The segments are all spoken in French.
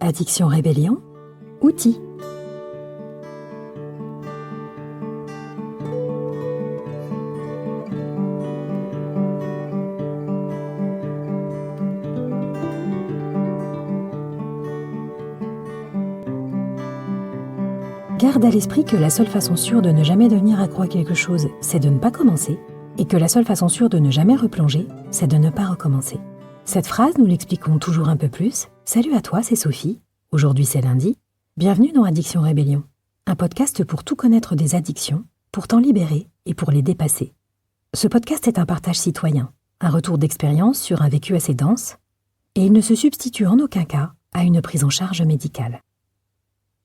Addiction Rébellion, outils. Garde à l'esprit que la seule façon sûre de ne jamais devenir accro à quelque chose, c'est de ne pas commencer, et que la seule façon sûre de ne jamais replonger, c'est de ne pas recommencer. Cette phrase, nous l'expliquons toujours un peu plus. Salut à toi, c'est Sophie. Aujourd'hui, c'est lundi. Bienvenue dans Addiction Rébellion, un podcast pour tout connaître des addictions, pour t'en libérer et pour les dépasser. Ce podcast est un partage citoyen, un retour d'expérience sur un vécu assez dense, et il ne se substitue en aucun cas à une prise en charge médicale.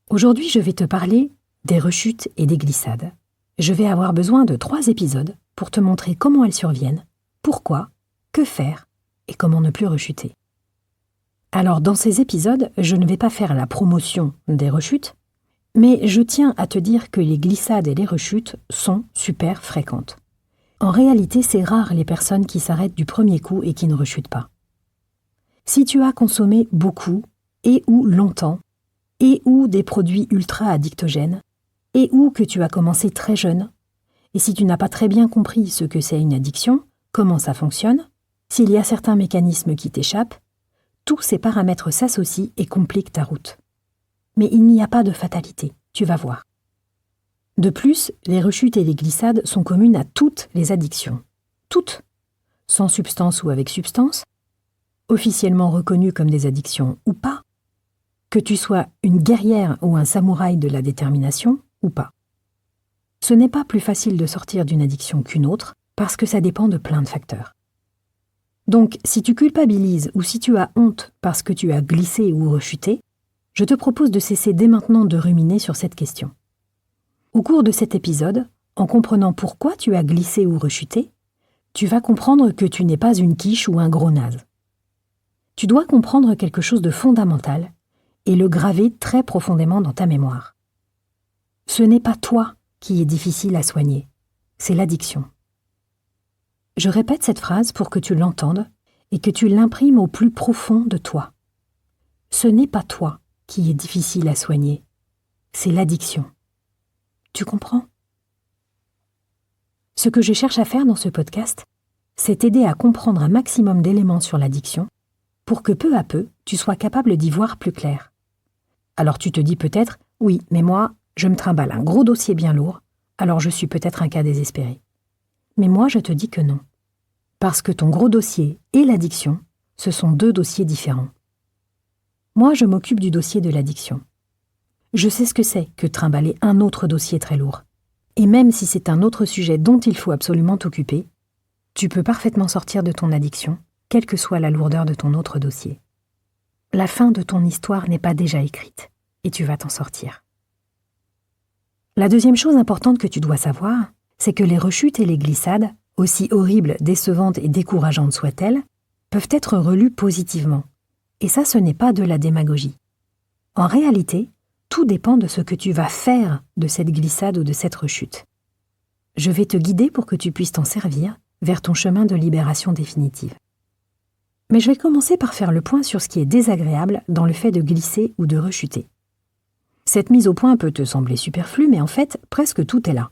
Aujourd'hui, je vais te parler des rechutes et des glissades. Je vais avoir besoin de 3 épisodes pour te montrer comment elles surviennent, pourquoi, que faire et comment ne plus rechuter. Alors, dans ces épisodes, je ne vais pas faire la promotion des rechutes, mais je tiens à te dire que les glissades et les rechutes sont super fréquentes. En réalité, c'est rare les personnes qui s'arrêtent du premier coup et qui ne rechutent pas. Si tu as consommé beaucoup et ou longtemps, et ou des produits ultra addictogènes, et ou que tu as commencé très jeune, et si tu n'as pas très bien compris ce que c'est une addiction, comment ça fonctionne, s'il y a certains mécanismes qui t'échappent, tous ces paramètres s'associent et compliquent ta route. Mais il n'y a pas de fatalité, tu vas voir. De plus, les rechutes et les glissades sont communes à toutes les addictions. Toutes, sans substance ou avec substance, officiellement reconnues comme des addictions ou pas, que tu sois une guerrière ou un samouraï de la détermination ou pas. Ce n'est pas plus facile de sortir d'une addiction qu'une autre, parce que ça dépend de plein de facteurs. Donc, si tu culpabilises ou si tu as honte parce que tu as glissé ou rechuté, je te propose de cesser dès maintenant de ruminer sur cette question. Au cours de cet épisode, en comprenant pourquoi tu as glissé ou rechuté, tu vas comprendre que tu n'es pas une quiche ou un gros naze. Tu dois comprendre quelque chose de fondamental et le graver très profondément dans ta mémoire. Ce n'est pas toi qui est difficile à soigner, c'est l'addiction. Je répète cette phrase pour que tu l'entendes et que tu l'imprimes au plus profond de toi. Ce n'est pas toi qui est difficile à soigner, c'est l'addiction. Tu comprends ? Ce que je cherche à faire dans ce podcast, c'est t'aider à comprendre un maximum d'éléments sur l'addiction pour que peu à peu, tu sois capable d'y voir plus clair. Alors tu te dis peut-être, oui, mais moi, je me trimballe un gros dossier bien lourd, alors je suis peut-être un cas désespéré. Mais moi, je te dis que non. Parce que ton gros dossier et l'addiction, ce sont 2 dossiers différents. Moi, je m'occupe du dossier de l'addiction. Je sais ce que c'est que trimballer un autre dossier très lourd. Et même si c'est un autre sujet dont il faut absolument t'occuper, tu peux parfaitement sortir de ton addiction, quelle que soit la lourdeur de ton autre dossier. La fin de ton histoire n'est pas déjà écrite, et tu vas t'en sortir. La deuxième chose importante que tu dois savoir, c'est que les rechutes et les glissades, aussi horribles, décevantes et décourageantes soient-elles, peuvent être relues positivement. Et ça, ce n'est pas de la démagogie. En réalité, tout dépend de ce que tu vas faire de cette glissade ou de cette rechute. Je vais te guider pour que tu puisses t'en servir vers ton chemin de libération définitive. Mais je vais commencer par faire le point sur ce qui est désagréable dans le fait de glisser ou de rechuter. Cette mise au point peut te sembler superflue, mais en fait, presque tout est là.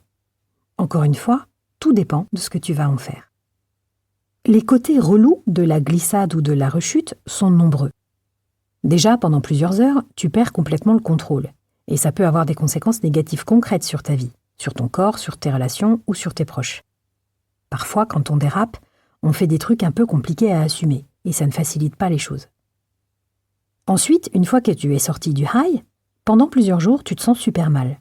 Encore une fois, tout dépend de ce que tu vas en faire. Les côtés relous de la glissade ou de la rechute sont nombreux. Déjà, pendant plusieurs heures, tu perds complètement le contrôle, et ça peut avoir des conséquences négatives concrètes sur ta vie, sur ton corps, sur tes relations ou sur tes proches. Parfois, quand on dérape, on fait des trucs un peu compliqués à assumer, et ça ne facilite pas les choses. Ensuite, une fois que tu es sorti du high, pendant plusieurs jours, tu te sens super mal.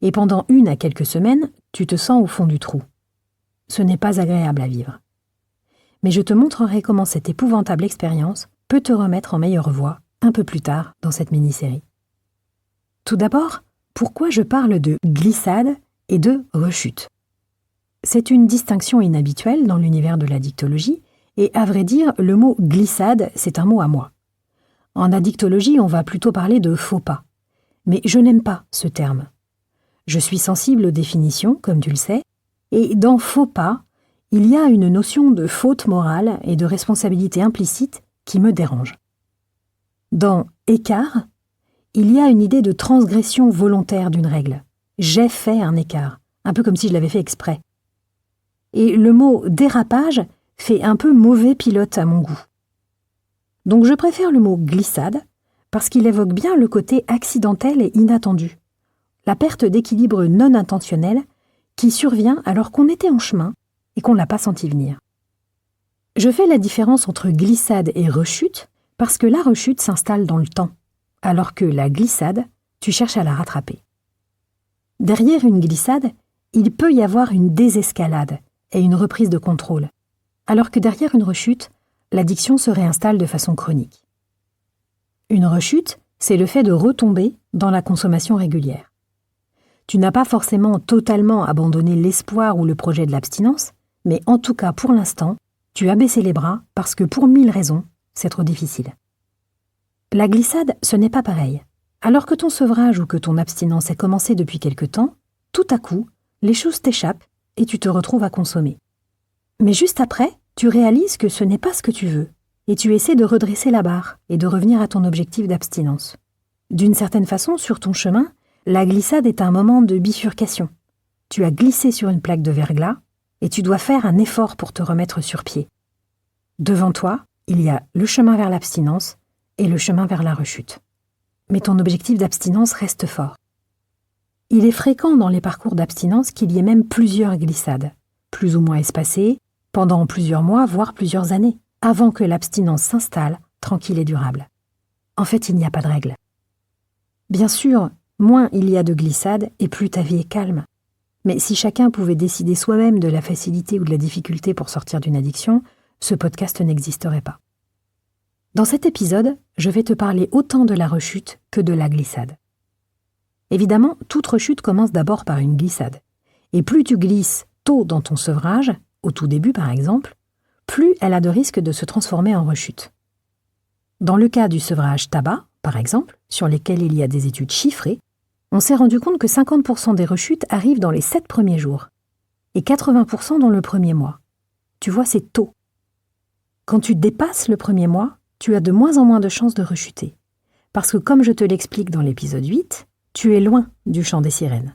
Et pendant 1 à quelques semaines, tu te sens au fond du trou. Ce n'est pas agréable à vivre. Mais je te montrerai comment cette épouvantable expérience peut te remettre en meilleure voie un peu plus tard dans cette mini-série. Tout d'abord, pourquoi je parle de glissade et de rechute ? C'est une distinction inhabituelle dans l'univers de l'addictologie, et à vrai dire, le mot glissade, c'est un mot à moi. En addictologie, on va plutôt parler de faux pas. Mais je n'aime pas ce terme. Je suis sensible aux définitions, comme tu le sais, et dans faux pas, il y a une notion de faute morale et de responsabilité implicite qui me dérange. Dans écart, il y a une idée de transgression volontaire d'une règle. J'ai fait un écart, un peu comme si je l'avais fait exprès. Et le mot dérapage fait un peu mauvais pilote à mon goût. Donc je préfère le mot glissade parce qu'il évoque bien le côté accidentel et inattendu, la perte d'équilibre non intentionnelle qui survient alors qu'on était en chemin et qu'on ne l'a pas senti venir. Je fais la différence entre glissade et rechute parce que la rechute s'installe dans le temps, alors que la glissade, tu cherches à la rattraper. Derrière une glissade, il peut y avoir une désescalade et une reprise de contrôle, alors que derrière une rechute, l'addiction se réinstalle de façon chronique. Une rechute, c'est le fait de retomber dans la consommation régulière. Tu n'as pas forcément totalement abandonné l'espoir ou le projet de l'abstinence, mais en tout cas pour l'instant, tu as baissé les bras parce que pour 1000 raisons, c'est trop difficile. La glissade, ce n'est pas pareil. Alors que ton sevrage ou que ton abstinence est commencé depuis quelque temps, tout à coup, les choses t'échappent et tu te retrouves à consommer. Mais juste après, tu réalises que ce n'est pas ce que tu veux et tu essaies de redresser la barre et de revenir à ton objectif d'abstinence. D'une certaine façon, sur ton chemin, la glissade est un moment de bifurcation. Tu as glissé sur une plaque de verglas et tu dois faire un effort pour te remettre sur pied. Devant toi, il y a le chemin vers l'abstinence et le chemin vers la rechute. Mais ton objectif d'abstinence reste fort. Il est fréquent dans les parcours d'abstinence qu'il y ait même plusieurs glissades, plus ou moins espacées, pendant plusieurs mois, voire plusieurs années, avant que l'abstinence s'installe, tranquille et durable. En fait, il n'y a pas de règle. Bien sûr, moins il y a de glissades et plus ta vie est calme. Mais si chacun pouvait décider soi-même de la facilité ou de la difficulté pour sortir d'une addiction, ce podcast n'existerait pas. Dans cet épisode, je vais te parler autant de la rechute que de la glissade. Évidemment, toute rechute commence d'abord par une glissade. Et plus tu glisses tôt dans ton sevrage, au tout début par exemple, plus elle a de risques de se transformer en rechute. Dans le cas du sevrage tabac, par exemple, sur lesquels il y a des études chiffrées, on s'est rendu compte que 50% des rechutes arrivent dans les 7 premiers jours et 80% dans le premier mois. Tu vois, c'est tôt. Quand tu dépasses le premier mois, tu as de moins en moins de chances de rechuter. Parce que comme je te l'explique dans l'épisode 8, tu es loin du chant des sirènes.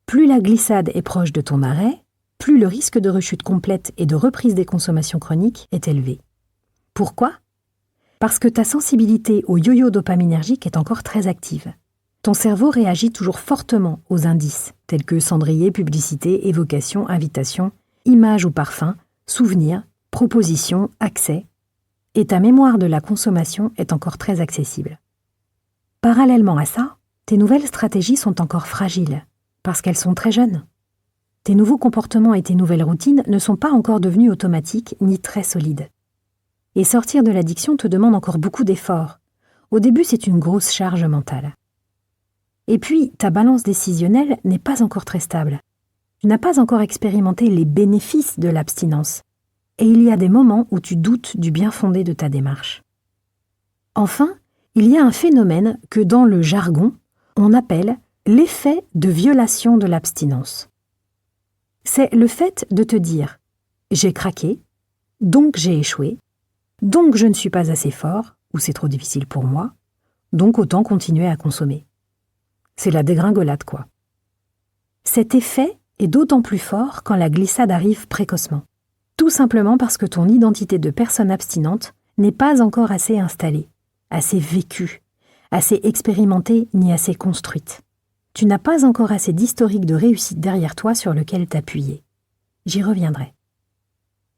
Plus la glissade est proche de ton arrêt, plus le risque de rechute complète et de reprise des consommations chroniques est élevé. Pourquoi ? Parce que ta sensibilité au yo-yo dopaminergique est encore très active. Ton cerveau réagit toujours fortement aux indices, tels que cendrier, publicité, évocation, invitation, image ou parfum, souvenir, proposition, accès, et ta mémoire de la consommation est encore très accessible. Parallèlement à ça, tes nouvelles stratégies sont encore fragiles, parce qu'elles sont très jeunes. Tes nouveaux comportements et tes nouvelles routines ne sont pas encore devenus automatiques ni très solides. Et sortir de l'addiction te demande encore beaucoup d'efforts. Au début, c'est une grosse charge mentale. Et puis, ta balance décisionnelle n'est pas encore très stable. Tu n'as pas encore expérimenté les bénéfices de l'abstinence. Et il y a des moments où tu doutes du bien-fondé de ta démarche. Enfin, il y a un phénomène que dans le jargon, on appelle l'effet de violation de l'abstinence. C'est le fait de te dire « j'ai craqué, donc j'ai échoué, donc je ne suis pas assez fort, ou c'est trop difficile pour moi, donc autant continuer à consommer ». C'est la dégringolade, quoi. Cet effet est d'autant plus fort quand la glissade arrive précocement. Tout simplement parce que ton identité de personne abstinente n'est pas encore assez installée, assez vécue, assez expérimentée ni assez construite. Tu n'as pas encore assez d'historique de réussite derrière toi sur lequel t'appuyer. J'y reviendrai.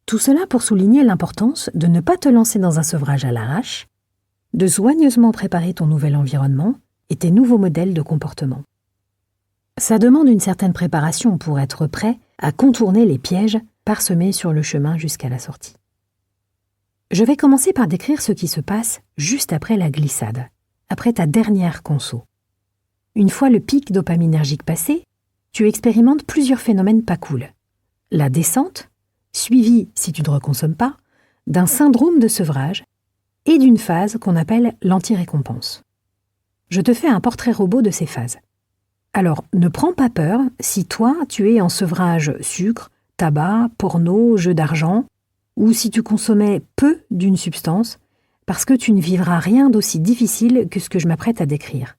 Tout cela pour souligner l'importance de ne pas te lancer dans un sevrage à l'arrache, de soigneusement préparer ton nouvel environnement et tes nouveaux modèles de comportement. Ça demande une certaine préparation pour être prêt à contourner les pièges parsemés sur le chemin jusqu'à la sortie. Je vais commencer par décrire ce qui se passe juste après la glissade, après ta dernière conso. Une fois le pic dopaminergique passé, tu expérimentes plusieurs phénomènes pas cool. La descente, suivie, si tu ne reconsommes pas, d'un syndrome de sevrage et d'une phase qu'on appelle l'anti-récompense. Je te fais un portrait robot de ces phases. Alors, ne prends pas peur si toi, tu es en sevrage sucre, tabac, porno, jeux d'argent, ou si tu consommais peu d'une substance, parce que tu ne vivras rien d'aussi difficile que ce que je m'apprête à décrire.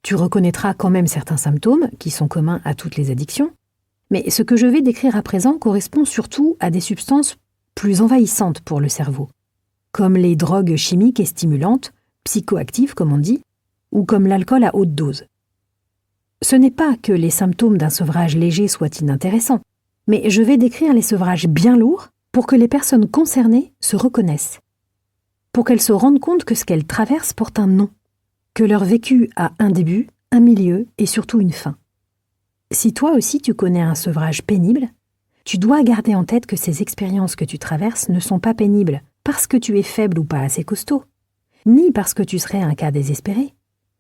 Tu reconnaîtras quand même certains symptômes qui sont communs à toutes les addictions, mais ce que je vais décrire à présent correspond surtout à des substances plus envahissantes pour le cerveau, comme les drogues chimiques et stimulantes, psychoactives comme on dit, ou comme l'alcool à haute dose. Ce n'est pas que les symptômes d'un sevrage léger soient inintéressants, mais je vais décrire les sevrages bien lourds pour que les personnes concernées se reconnaissent, pour qu'elles se rendent compte que ce qu'elles traversent porte un nom, que leur vécu a un début, un milieu et surtout une fin. Si toi aussi tu connais un sevrage pénible, tu dois garder en tête que ces expériences que tu traverses ne sont pas pénibles parce que tu es faible ou pas assez costaud, ni parce que tu serais un cas désespéré,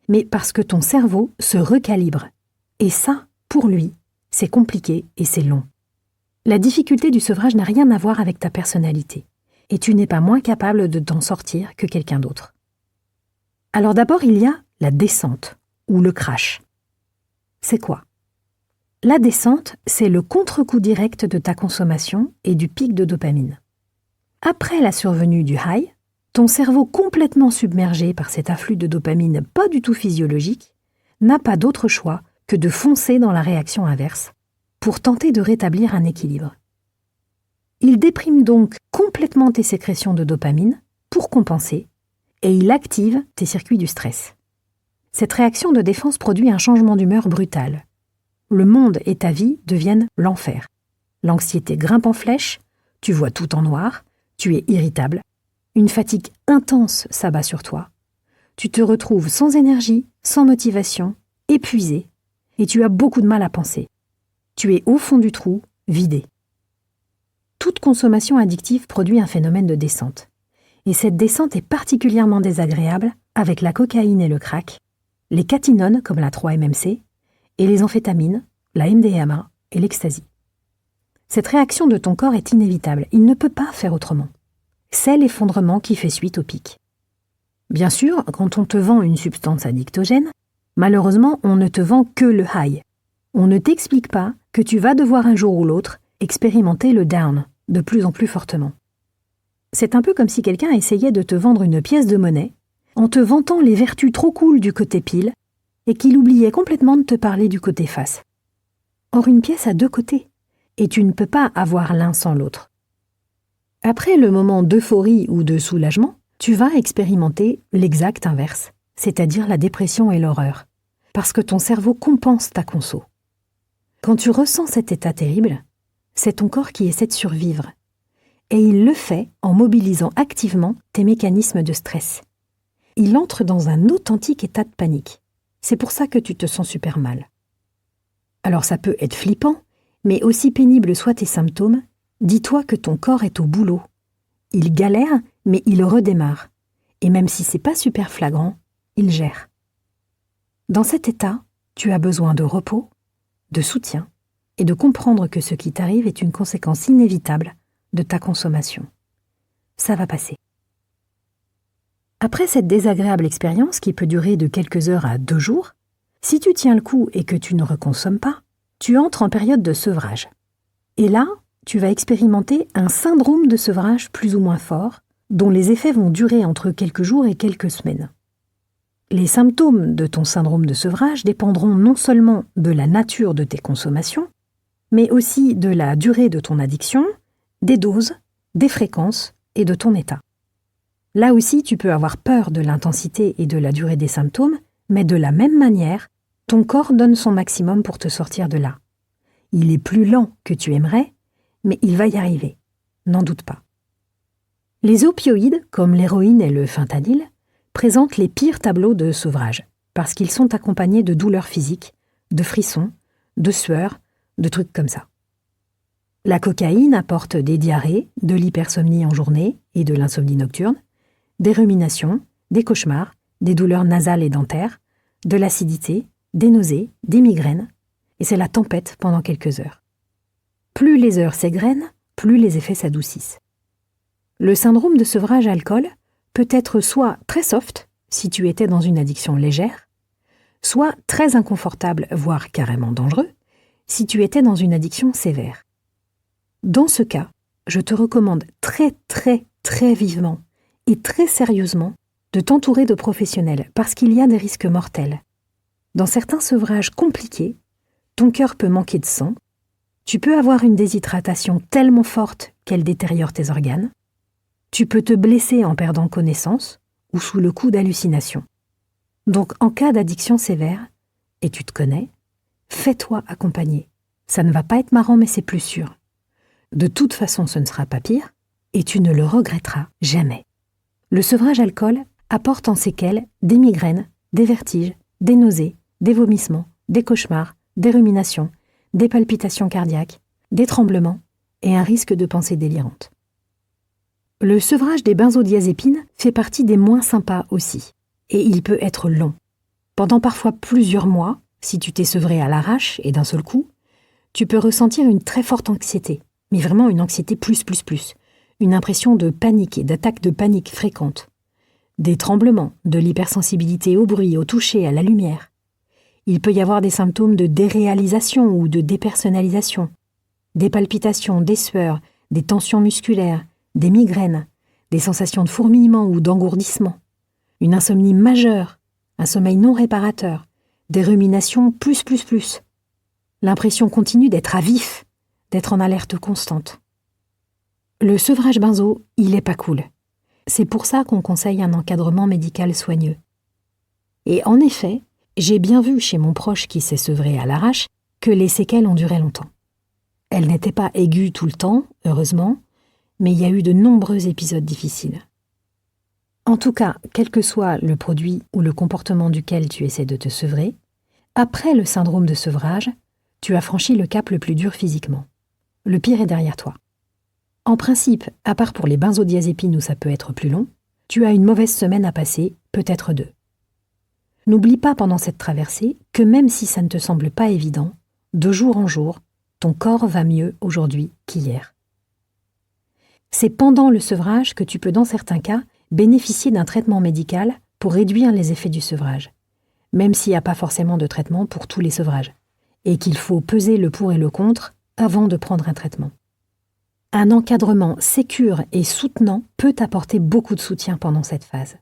mais parce que ton cerveau se recalibre. Et ça, pour lui, c'est compliqué et c'est long. La difficulté du sevrage n'a rien à voir avec ta personnalité, et tu n'es pas moins capable de t'en sortir que quelqu'un d'autre. Alors d'abord, il y a la descente, ou le crash. C'est quoi ? La descente, c'est le contre-coup direct de ta consommation et du pic de dopamine. Après la survenue du high, ton cerveau complètement submergé par cet afflux de dopamine pas du tout physiologique n'a pas d'autre choix que de foncer dans la réaction inverse pour tenter de rétablir un équilibre. Il déprime donc complètement tes sécrétions de dopamine pour compenser et il active tes circuits du stress. Cette réaction de défense produit un changement d'humeur brutal. Le monde et ta vie deviennent l'enfer. L'anxiété grimpe en flèche, tu vois tout en noir, tu es irritable, une fatigue intense s'abat sur toi, tu te retrouves sans énergie, sans motivation, épuisé, et tu as beaucoup de mal à penser. Tu es au fond du trou, vidé. Toute consommation addictive produit un phénomène de descente. Et cette descente est particulièrement désagréable avec la cocaïne et le crack, les catinones comme la 3-MMC, et les amphétamines, la MDMA et l'ecstasy. Cette réaction de ton corps est inévitable, il ne peut pas faire autrement. C'est l'effondrement qui fait suite au pic. Bien sûr, quand on te vend une substance addictogène, malheureusement, on ne te vend que le high. On ne t'explique pas que tu vas devoir un jour ou l'autre expérimenter le down de plus en plus fortement. C'est un peu comme si quelqu'un essayait de te vendre une pièce de monnaie en te vantant les vertus trop cool du côté pile et qu'il oubliait complètement de te parler du côté face. Or, une pièce a deux côtés et tu ne peux pas avoir l'un sans l'autre. Après le moment d'euphorie ou de soulagement, tu vas expérimenter l'exact inverse, c'est-à-dire la dépression et l'horreur, parce que ton cerveau compense ta conso. Quand tu ressens cet état terrible, c'est ton corps qui essaie de survivre, et il le fait en mobilisant activement tes mécanismes de stress. Il entre dans un authentique état de panique. C'est pour ça que tu te sens super mal. Alors ça peut être flippant, mais aussi pénibles soient tes symptômes, dis-toi que ton corps est au boulot. Il galère, mais il redémarre. Et même si c'est pas super flagrant, il gère. Dans cet état, tu as besoin de repos, de soutien et de comprendre que ce qui t'arrive est une conséquence inévitable de ta consommation. Ça va passer. Après cette désagréable expérience qui peut durer de quelques heures à 2 jours, si tu tiens le coup et que tu ne reconsommes pas, tu entres en période de sevrage. Et là, tu vas expérimenter un syndrome de sevrage plus ou moins fort, dont les effets vont durer entre quelques jours et quelques semaines. Les symptômes de ton syndrome de sevrage dépendront non seulement de la nature de tes consommations, mais aussi de la durée de ton addiction, des doses, des fréquences et de ton état. Là aussi, tu peux avoir peur de l'intensité et de la durée des symptômes, mais de la même manière, ton corps donne son maximum pour te sortir de là. Il est plus lent que tu aimerais, mais il va y arriver, n'en doute pas. Les opioïdes, comme l'héroïne et le fentanyl, présentent les pires tableaux de sevrage, parce qu'ils sont accompagnés de douleurs physiques, de frissons, de sueurs, de trucs comme ça. La cocaïne apporte des diarrhées, de l'hypersomnie en journée et de l'insomnie nocturne, des ruminations, des cauchemars, des douleurs nasales et dentaires, de l'acidité, des nausées, des migraines, et c'est la tempête pendant quelques heures. Plus les heures s'égrènent, plus les effets s'adoucissent. Le syndrome de sevrage alcool peut être soit très soft, si tu étais dans une addiction légère, soit très inconfortable, voire carrément dangereux, si tu étais dans une addiction sévère. Dans ce cas, je te recommande très vivement et très sérieusement de t'entourer de professionnels parce qu'il y a des risques mortels. Dans certains sevrages compliqués, ton cœur peut manquer de sang, tu peux avoir une déshydratation tellement forte qu'elle détériore tes organes, tu peux te blesser en perdant connaissance ou sous le coup d'hallucinations. Donc en cas d'addiction sévère, et tu te connais, fais-toi accompagner. Ça ne va pas être marrant mais c'est plus sûr. De toute façon ce ne sera pas pire et tu ne le regretteras jamais. Le sevrage alcool apporte en séquelles des migraines, des vertiges, des nausées, des vomissements, des cauchemars, des ruminations, des palpitations cardiaques, des tremblements et un risque de pensée délirante. Le sevrage des benzodiazépines fait partie des moins sympas aussi, et il peut être long. Pendant parfois plusieurs mois, si tu t'es sevré à l'arrache et d'un seul coup, tu peux ressentir une très forte anxiété, mais vraiment une anxiété plus, une impression de panique et d'attaque de panique fréquente, des tremblements, de l'hypersensibilité au bruit, au toucher, à la lumière. Il peut y avoir des symptômes de déréalisation ou de dépersonnalisation, des palpitations, des sueurs, des tensions musculaires, des migraines, des sensations de fourmillement ou d'engourdissement, une insomnie majeure, un sommeil non réparateur, des ruminations plus, l'impression continue d'être à vif, d'être en alerte constante. Le sevrage benzo, il est pas cool. C'est pour ça qu'on conseille un encadrement médical soigneux. Et en effet, j'ai bien vu chez mon proche qui s'est sevré à l'arrache que les séquelles ont duré longtemps. Elles n'étaient pas aiguës tout le temps, heureusement, mais il y a eu de nombreux épisodes difficiles. En tout cas, quel que soit le produit ou le comportement duquel tu essaies de te sevrer, après le syndrome de sevrage, tu as franchi le cap le plus dur physiquement. Le pire est derrière toi. En principe, à part pour les benzodiazépines où ça peut être plus long, tu as une mauvaise semaine à passer, peut-être 2. N'oublie pas pendant cette traversée que même si ça ne te semble pas évident, de jour en jour, ton corps va mieux aujourd'hui qu'hier. C'est pendant le sevrage que tu peux dans certains cas bénéficier d'un traitement médical pour réduire les effets du sevrage, même s'il n'y a pas forcément de traitement pour tous les sevrages, et qu'il faut peser le pour et le contre avant de prendre un traitement. Un encadrement sécure et soutenant peut apporter beaucoup de soutien pendant cette phase.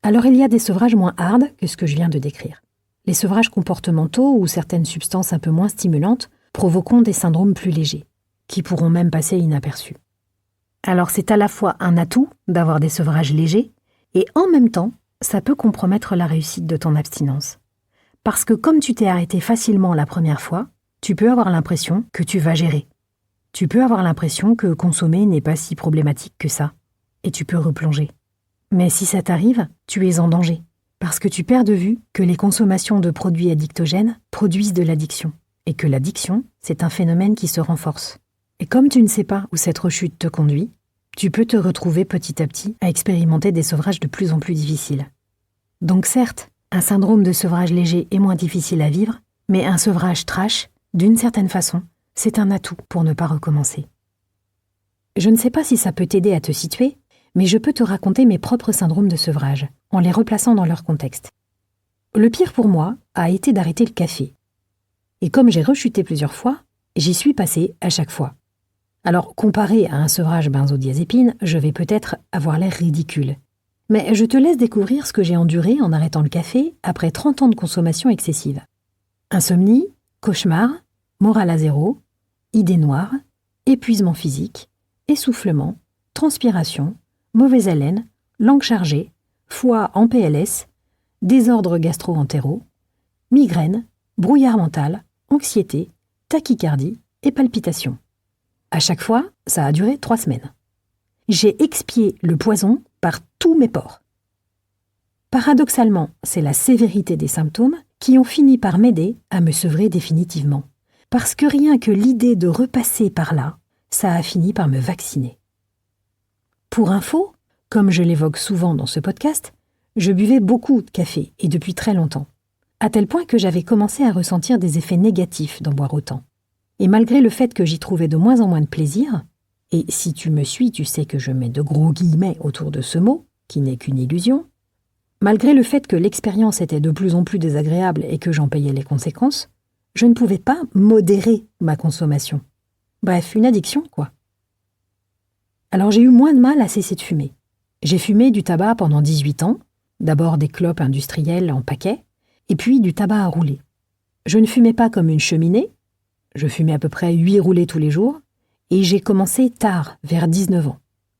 Alors il y a des sevrages moins hard que ce que je viens de décrire. Les sevrages comportementaux ou certaines substances un peu moins stimulantes provoqueront des syndromes plus légers, qui pourront même passer inaperçus. Alors c'est à la fois un atout d'avoir des sevrages légers, et en même temps, ça peut compromettre la réussite de ton abstinence. Parce que comme tu t'es arrêté facilement la première fois, tu peux avoir l'impression que tu vas gérer. Tu peux avoir l'impression que consommer n'est pas si problématique que ça, et tu peux replonger. Mais si ça t'arrive, tu es en danger, parce que tu perds de vue que les consommations de produits addictogènes produisent de l'addiction, et que l'addiction, c'est un phénomène qui se renforce. Et comme tu ne sais pas où cette rechute te conduit, tu peux te retrouver petit à petit à expérimenter des sevrages de plus en plus difficiles. Donc certes, un syndrome de sevrage léger est moins difficile à vivre, mais un sevrage trash, d'une certaine façon, c'est un atout pour ne pas recommencer. Je ne sais pas si ça peut t'aider à te situer, mais je peux te raconter mes propres syndromes de sevrage, en les replaçant dans leur contexte. Le pire pour moi a été d'arrêter le café. Et comme j'ai rechuté plusieurs fois, j'y suis passée à chaque fois. Alors, comparé à un sevrage benzodiazépine, je vais peut-être avoir l'air ridicule. Mais je te laisse découvrir ce que j'ai enduré en arrêtant le café après 30 ans de consommation excessive. Insomnie, cauchemar, morale à zéro, idées noires, épuisement physique, essoufflement, transpiration, mauvaise haleine, langue chargée, foie en PLS, désordre gastro-entéraux, migraine, brouillard mental, anxiété, tachycardie et palpitations. À chaque fois, ça a duré 3 semaines. J'ai expié le poison par tous mes pores. Paradoxalement, c'est la sévérité des symptômes qui ont fini par m'aider à me sevrer définitivement. Parce que rien que l'idée de repasser par là, ça a fini par me vacciner. Pour info, comme je l'évoque souvent dans ce podcast, je buvais beaucoup de café et depuis très longtemps, à tel point que j'avais commencé à ressentir des effets négatifs d'en boire autant. Et malgré le fait que j'y trouvais de moins en moins de plaisir, et si tu me suis, tu sais que je mets de gros guillemets autour de ce mot, qui n'est qu'une illusion, malgré le fait que l'expérience était de plus en plus désagréable et que j'en payais les conséquences, je ne pouvais pas modérer ma consommation. Bref, une addiction, quoi. Alors j'ai eu moins de mal à cesser de fumer. J'ai fumé du tabac pendant 18 ans, d'abord des clopes industrielles en paquet, et puis du tabac à rouler. Je ne fumais pas comme une cheminée, je fumais à peu près 8 roulés tous les jours, et j'ai commencé tard, vers 19 ans,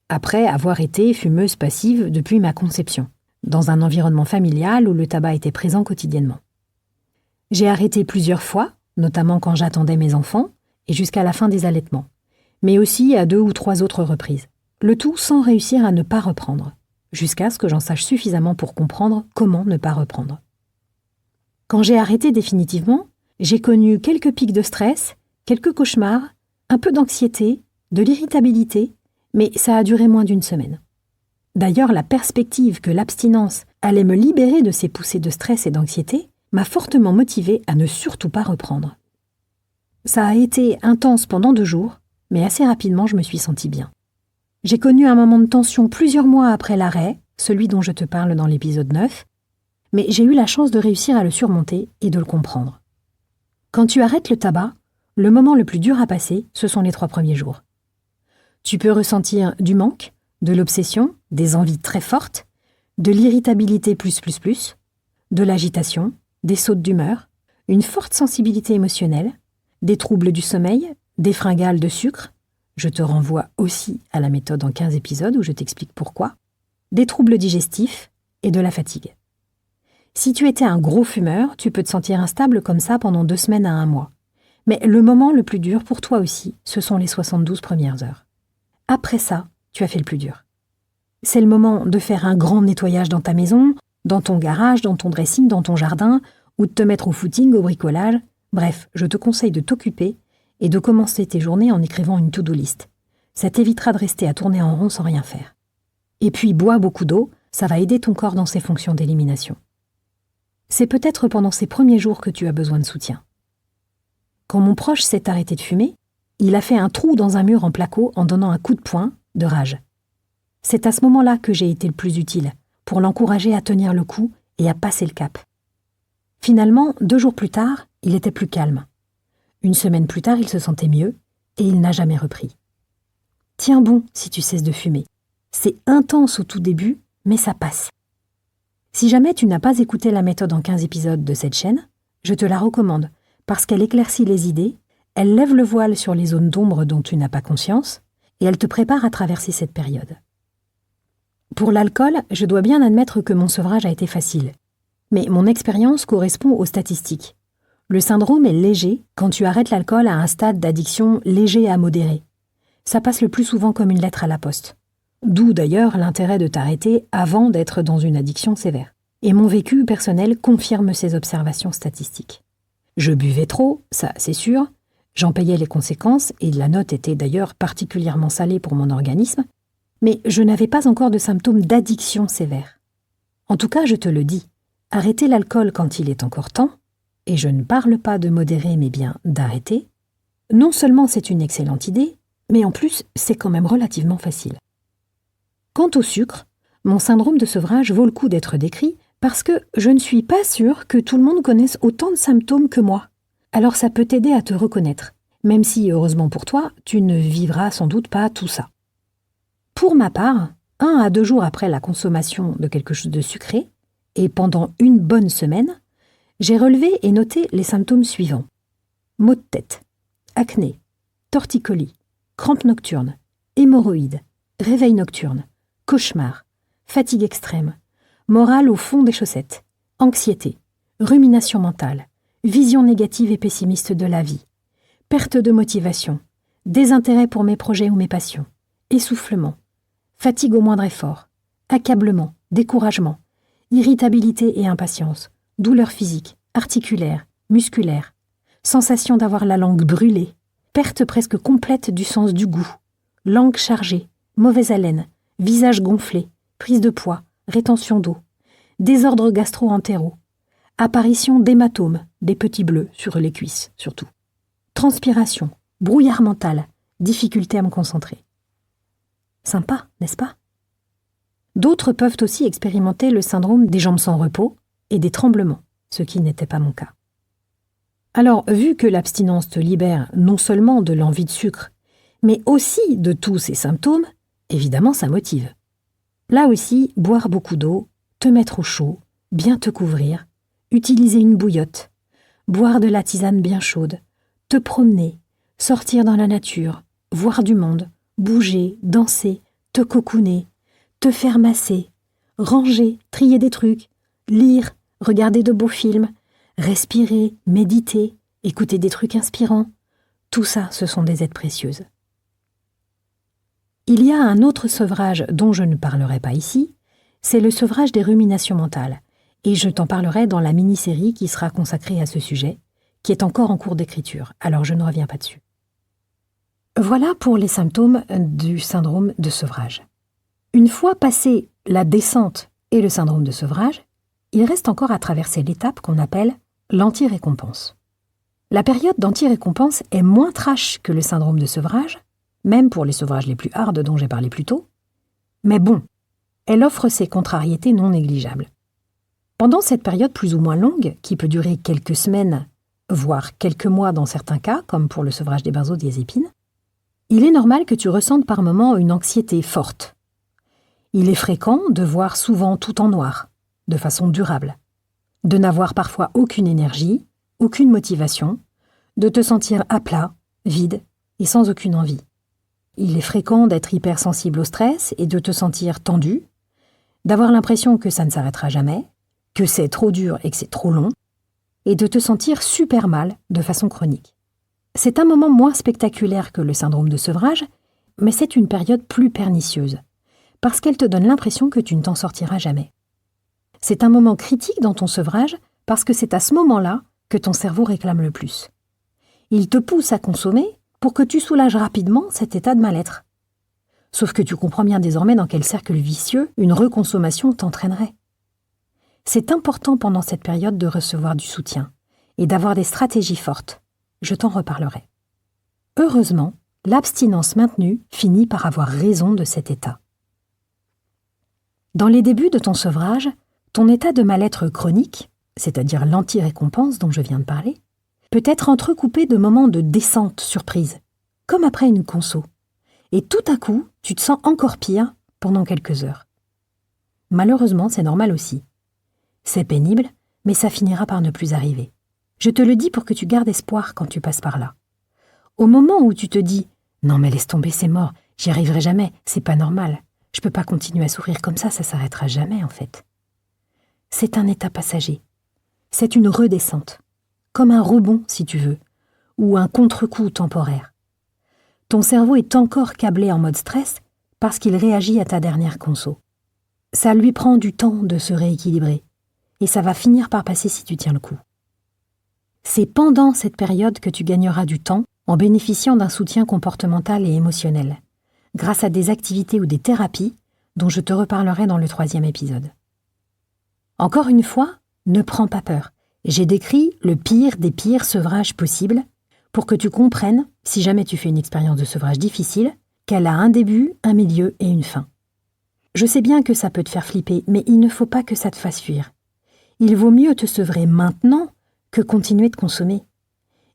après avoir été fumeuse passive depuis ma conception, dans un environnement familial où le tabac était présent quotidiennement. J'ai arrêté plusieurs fois, notamment quand j'attendais mes enfants, et jusqu'à la fin des allaitements, mais aussi à 2 ou 3 autres reprises, le tout sans réussir à ne pas reprendre, jusqu'à ce que j'en sache suffisamment pour comprendre comment ne pas reprendre. Quand j'ai arrêté définitivement, j'ai connu quelques pics de stress, quelques cauchemars, un peu d'anxiété, de l'irritabilité, mais ça a duré moins d'1 semaine. D'ailleurs, la perspective que l'abstinence allait me libérer de ces poussées de stress et d'anxiété m'a fortement motivée à ne surtout pas reprendre. Ça a été intense pendant 2 jours, mais assez rapidement je me suis sentie bien. J'ai connu un moment de tension plusieurs mois après l'arrêt, celui dont je te parle dans l'épisode 9, mais j'ai eu la chance de réussir à le surmonter et de le comprendre. Quand tu arrêtes le tabac, le moment le plus dur à passer, ce sont les 3 premiers jours. Tu peux ressentir du manque, de l'obsession, des envies très fortes, de l'irritabilité plus, de l'agitation, des sautes d'humeur, une forte sensibilité émotionnelle, des troubles du sommeil, des fringales de sucre, je te renvoie aussi à la méthode en 15 épisodes où je t'explique pourquoi, des troubles digestifs et de la fatigue. Si tu étais un gros fumeur, tu peux te sentir instable comme ça pendant 2 semaines à 1 mois. Mais le moment le plus dur pour toi aussi, ce sont les 72 premières heures. Après ça, tu as fait le plus dur. C'est le moment de faire un grand nettoyage dans ta maison, dans ton garage, dans ton dressing, dans ton jardin, ou de te mettre au footing, au bricolage. Bref, je te conseille de t'occuper et de commencer tes journées en écrivant une to-do list. Ça t'évitera de rester à tourner en rond sans rien faire. Et puis, bois beaucoup d'eau, ça va aider ton corps dans ses fonctions d'élimination. C'est peut-être pendant ces premiers jours que tu as besoin de soutien. Quand mon proche s'est arrêté de fumer, il a fait un trou dans un mur en placo en donnant un coup de poing, de rage. C'est à ce moment-là que j'ai été le plus utile, pour l'encourager à tenir le coup et à passer le cap. Finalement, 2 jours plus tard, il était plus calme. 1 semaine plus tard, il se sentait mieux et il n'a jamais repris. Tiens bon si tu cesses de fumer. C'est intense au tout début, mais ça passe. Si jamais tu n'as pas écouté la méthode en 15 épisodes de cette chaîne, je te la recommande parce qu'elle éclaircit les idées, elle lève le voile sur les zones d'ombre dont tu n'as pas conscience et elle te prépare à traverser cette période. Pour l'alcool, je dois bien admettre que mon sevrage a été facile. Mais mon expérience correspond aux statistiques. Le syndrome est léger quand tu arrêtes l'alcool à un stade d'addiction léger à modéré. Ça passe le plus souvent comme une lettre à la poste. D'où d'ailleurs l'intérêt de t'arrêter avant d'être dans une addiction sévère. Et mon vécu personnel confirme ces observations statistiques. Je buvais trop, ça c'est sûr, j'en payais les conséquences et la note était d'ailleurs particulièrement salée pour mon organisme, mais je n'avais pas encore de symptômes d'addiction sévère. En tout cas, je te le dis, arrêter l'alcool quand il est encore temps, et je ne parle pas de modérer mais bien d'arrêter, non seulement c'est une excellente idée, mais en plus c'est quand même relativement facile. Quant au sucre, mon syndrome de sevrage vaut le coup d'être décrit parce que je ne suis pas sûre que tout le monde connaisse autant de symptômes que moi. Alors ça peut t'aider à te reconnaître, même si, heureusement pour toi, tu ne vivras sans doute pas tout ça. Pour ma part, 1 à 2 jours après la consommation de quelque chose de sucré, et pendant 1 bonne semaine, j'ai relevé et noté les symptômes suivants. Maux de tête, acné, torticolis, crampes nocturnes, hémorroïdes, réveil nocturne, cauchemar, fatigue extrême, morale au fond des chaussettes, anxiété, rumination mentale, vision négative et pessimiste de la vie, perte de motivation, désintérêt pour mes projets ou mes passions, essoufflement, fatigue au moindre effort, accablement, découragement, irritabilité et impatience, douleurs physiques, articulaires, musculaires, sensation d'avoir la langue brûlée, perte presque complète du sens du goût, langue chargée, mauvaise haleine, visage gonflé, prise de poids, rétention d'eau, désordre gastro-entéraux, apparition d'hématomes, des petits bleus sur les cuisses surtout, transpiration, brouillard mental, difficulté à me concentrer. Sympa, n'est-ce pas? D'autres peuvent aussi expérimenter le syndrome des jambes sans repos et des tremblements, ce qui n'était pas mon cas. Alors, vu que l'abstinence te libère non seulement de l'envie de sucre, mais aussi de tous ces symptômes, évidemment ça motive. Là aussi, boire beaucoup d'eau, te mettre au chaud, bien te couvrir, utiliser une bouillotte, boire de la tisane bien chaude, te promener, sortir dans la nature, voir du monde, bouger, danser, te cocooner, te faire masser, ranger, trier des trucs, lire, regarder de beaux films, respirer, méditer, écouter des trucs inspirants. Tout ça, ce sont des aides précieuses. Il y a un autre sevrage dont je ne parlerai pas ici, c'est le sevrage des ruminations mentales, et je t'en parlerai dans la mini-série qui sera consacrée à ce sujet, qui est encore en cours d'écriture, alors je ne reviens pas dessus. Voilà pour les symptômes du syndrome de sevrage. Une fois passé la descente et le syndrome de sevrage, il reste encore à traverser l'étape qu'on appelle l'anti-récompense. La période d'anti-récompense est moins trash que le syndrome de sevrage, même pour les sevrages les plus hards dont j'ai parlé plus tôt, mais bon, elle offre ses contrariétés non négligeables. Pendant cette période plus ou moins longue, qui peut durer quelques semaines, voire quelques mois dans certains cas, comme pour le sevrage des benzodiazépines, il est normal que tu ressentes par moments une anxiété forte. Il est fréquent de voir souvent tout en noir, de façon durable, de n'avoir parfois aucune énergie, aucune motivation, de te sentir à plat, vide et sans aucune envie. Il est fréquent d'être hypersensible au stress et de te sentir tendu, d'avoir l'impression que ça ne s'arrêtera jamais, que c'est trop dur et que c'est trop long, et de te sentir super mal de façon chronique. C'est un moment moins spectaculaire que le syndrome de sevrage, mais c'est une période plus pernicieuse, parce qu'elle te donne l'impression que tu ne t'en sortiras jamais. C'est un moment critique dans ton sevrage, parce que c'est à ce moment-là que ton cerveau réclame le plus. Il te pousse à consommer pour que tu soulages rapidement cet état de mal-être. Sauf que tu comprends bien désormais dans quel cercle vicieux une reconsommation t'entraînerait. C'est important pendant cette période de recevoir du soutien et d'avoir des stratégies fortes. Je t'en reparlerai. Heureusement, l'abstinence maintenue finit par avoir raison de cet état. Dans les débuts de ton sevrage, ton état de mal-être chronique, c'est-à-dire l'anti-récompense dont je viens de parler, peut être entrecoupé de moments de descente surprise, comme après une conso. Et tout à coup, tu te sens encore pire pendant quelques heures. Malheureusement, c'est normal aussi. C'est pénible, mais ça finira par ne plus arriver. Je te le dis pour que tu gardes espoir quand tu passes par là. Au moment où tu te dis « Non mais laisse tomber, c'est mort, j'y arriverai jamais, c'est pas normal, je peux pas continuer à sourire comme ça s'arrêtera jamais en fait. » C'est un état passager. C'est une redescente, comme un rebond si tu veux, ou un contre-coup temporaire. Ton cerveau est encore câblé en mode stress parce qu'il réagit à ta dernière conso. Ça lui prend du temps de se rééquilibrer, et ça va finir par passer si tu tiens le coup. C'est pendant cette période que tu gagneras du temps en bénéficiant d'un soutien comportemental et émotionnel, grâce à des activités ou des thérapies dont je te reparlerai dans le 3e épisode. Encore une fois, ne prends pas peur. J'ai décrit le pire des pires sevrages possibles pour que tu comprennes, si jamais tu fais une expérience de sevrage difficile, qu'elle a un début, un milieu et une fin. Je sais bien que ça peut te faire flipper, mais il ne faut pas que ça te fasse fuir. Il vaut mieux te sevrer maintenant que continuer de consommer.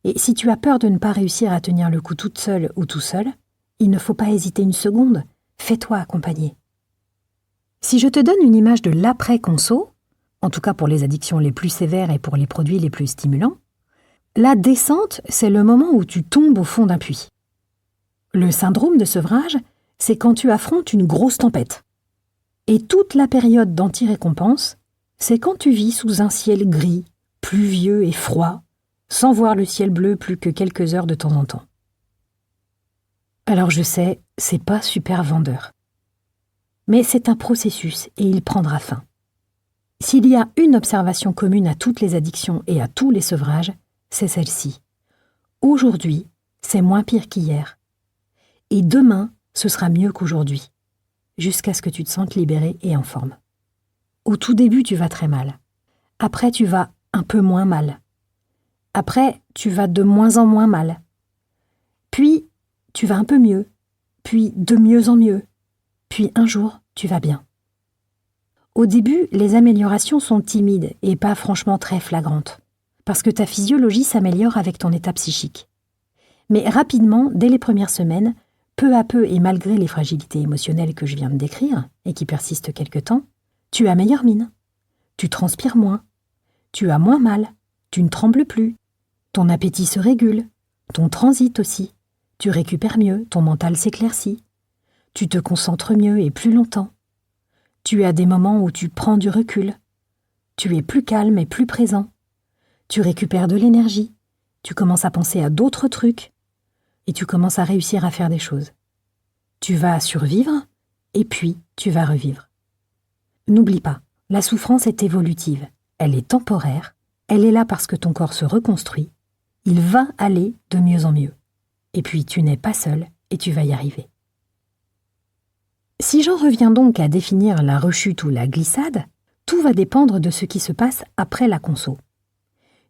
Et si tu as peur de ne pas réussir à tenir le coup toute seule ou tout seul, il ne faut pas hésiter une seconde, fais-toi accompagner. Si je te donne une image de l'après-conso, en tout cas pour les addictions les plus sévères et pour les produits les plus stimulants, la descente, c'est le moment où tu tombes au fond d'un puits. Le syndrome de sevrage, c'est quand tu affrontes une grosse tempête. Et toute la période d'anti-récompense, c'est quand tu vis sous un ciel gris, pluvieux et froid, sans voir le ciel bleu plus que quelques heures de temps en temps. Alors je sais, c'est pas super vendeur. Mais c'est un processus et il prendra fin. S'il y a une observation commune à toutes les addictions et à tous les sevrages, c'est celle-ci. Aujourd'hui, c'est moins pire qu'hier. Et demain, ce sera mieux qu'aujourd'hui, jusqu'à ce que tu te sentes libéré et en forme. Au tout début, tu vas très mal. Après, tu vas un peu moins mal. Après, tu vas de moins en moins mal. Puis, tu vas un peu mieux. Puis, de mieux en mieux. Puis, un jour, tu vas bien. Au début, les améliorations sont timides et pas franchement très flagrantes, parce que ta physiologie s'améliore avec ton état psychique. Mais rapidement, dès les premières semaines, peu à peu et malgré les fragilités émotionnelles que je viens de décrire et qui persistent quelque temps, tu as meilleure mine. Tu transpires moins. Tu as moins mal. Tu ne trembles plus. Ton appétit se régule. Ton transit aussi. Tu récupères mieux. Ton mental s'éclaircit. Tu te concentres mieux et plus longtemps. Tu as des moments où tu prends du recul. Tu es plus calme et plus présent. Tu récupères de l'énergie. Tu commences à penser à d'autres trucs. Et tu commences à réussir à faire des choses. Tu vas survivre et puis tu vas revivre. N'oublie pas, la souffrance est évolutive. Elle est temporaire. Elle est là parce que ton corps se reconstruit. Il va aller de mieux en mieux. Et puis tu n'es pas seul et tu vas y arriver. Si j'en reviens donc à définir la rechute ou la glissade, tout va dépendre de ce qui se passe après la conso.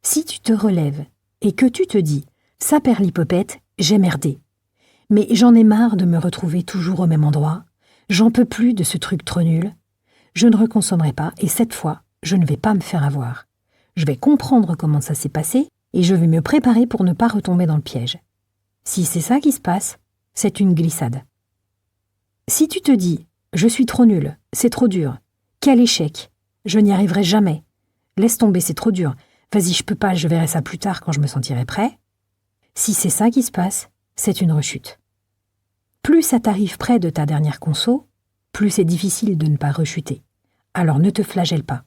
Si tu te relèves et que tu te dis « ça perlipopette, j'ai merdé. Mais j'en ai marre de me retrouver toujours au même endroit, j'en peux plus de ce truc trop nul. Je ne reconsommerai pas et cette fois, je ne vais pas me faire avoir. Je vais comprendre comment ça s'est passé et je vais me préparer pour ne pas retomber dans le piège. » Si c'est ça qui se passe, c'est une glissade. Si tu te dis « je suis trop nul, c'est trop dur, quel échec, je n'y arriverai jamais, laisse tomber, c'est trop dur, vas-y, je peux pas, je verrai ça plus tard quand je me sentirai prêt », si c'est ça qui se passe, c'est une rechute. Plus ça t'arrive près de ta dernière conso, plus c'est difficile de ne pas rechuter. Alors ne te flagelle pas.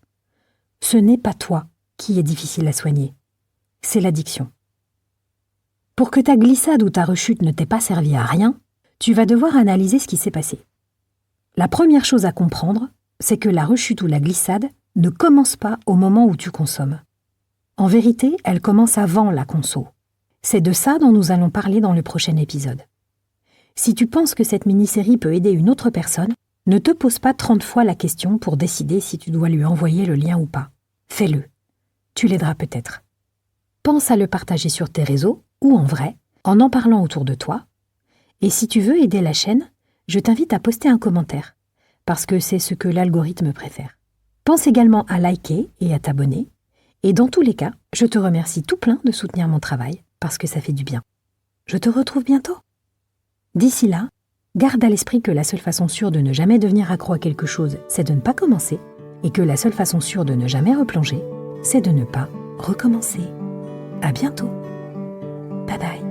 Ce n'est pas toi qui est difficile à soigner, c'est l'addiction. Pour que ta glissade ou ta rechute ne t'ait pas servi à rien, tu vas devoir analyser ce qui s'est passé. La première chose à comprendre, c'est que la rechute ou la glissade ne commence pas au moment où tu consommes. En vérité, elle commence avant la conso. C'est de ça dont nous allons parler dans le prochain épisode. Si tu penses que cette mini-série peut aider une autre personne, ne te pose pas 30 fois la question pour décider si tu dois lui envoyer le lien ou pas. Fais-le. Tu l'aideras peut-être. Pense à le partager sur tes réseaux ou en vrai, en parlant autour de toi. Et si tu veux aider la chaîne, je t'invite à poster un commentaire, parce que c'est ce que l'algorithme préfère. Pense également à liker et à t'abonner. Et dans tous les cas, je te remercie tout plein de soutenir mon travail, parce que ça fait du bien. Je te retrouve bientôt. D'ici là, garde à l'esprit que la seule façon sûre de ne jamais devenir accro à quelque chose, c'est de ne pas commencer, et que la seule façon sûre de ne jamais replonger, c'est de ne pas recommencer. À bientôt. Bye bye.